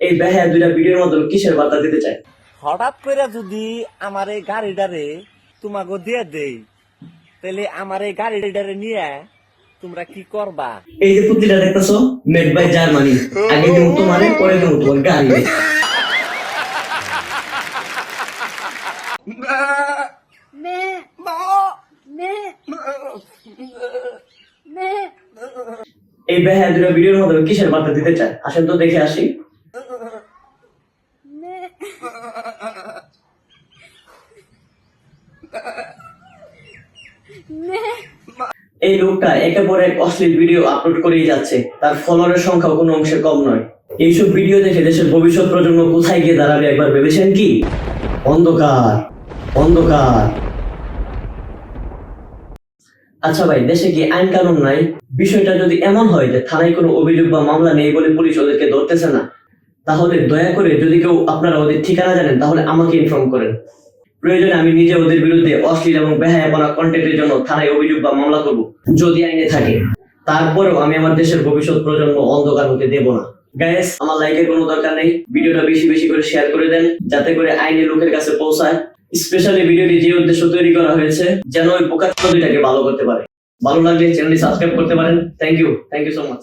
এই বেহায়া দুইটা ভিডিওর মধ্যে কিসের বার্তা দিতে চায়? হঠাৎ করে যদি আমার এই গাড়িটারে তোমাকে দিয়ে দেই, তাহলে আমার এই গাড়িটারে নিয়ে তোমরা কি করবা? এই যে পুঁতিটা দেখতেছো, মেড বাই জার্মানি। আগে দেবো তোমারে, পরে দেবো তোমার গাড়ি। এই বেহায়া দুইটা ভিডিওর মধ্যে কিসের বার্তা দিতে চায়? আসেন তো দেখে আসি। এই লোকটা একের পর এক অশ্লীল ভিডিও আপলোড করেই যাচ্ছে, তার ফলোয়ারের সংখ্যা কোনো অংশে কম নয়। এইসব ভিডিও দেখে দেশের ভবিষ্যৎ প্রজন্ম কোথায় গিয়ে দাঁড়াবে একবার ভেবেছেন কি? অন্ধকার, অন্ধকার। আচ্ছা ভাই, দেশে কি আইন কানুন নাই? বিষয়টা যদি এমন হয় যে থানায় কোনো অভিযোগ বা মামলা নেই বলে পুলিশ ওদেরকে ধরতেছে না, তাহলে দয়া করে যদি কেউ আপনারা ওদের ঠিকানা জানেন তাহলে আমাকে ইনফর্ম করেন। প্রয়োজনে আমি নিজে ওদের বিরুদ্ধে অশ্লীল এবং বেহায়াপনা কন্টেন্টের জন্য থানায় অভিযোগ বা মামলা করব, যদি আইনে থাকে। তারপরেও আমি আমার দেশের ভবিষ্যৎ প্রজন্ম অন্ধকার হতে দেব না। গাইস, আমার লাইকের কোনো দরকার নেই, ভিডিওটা বেশি বেশি করে শেয়ার করে দেন, যাতে করে আইনি লোকের কাছে পৌঁছায়। স্পেশালি ভিডিওটি যে উদ্দেশ্য তৈরি করা হয়েছে, যেন ওই পোকা দুইটাকে ভালো করতে পারে। ভালো লাগলে চ্যানেলটি সাবস্ক্রাইব করতে পারেন। Thank you so much.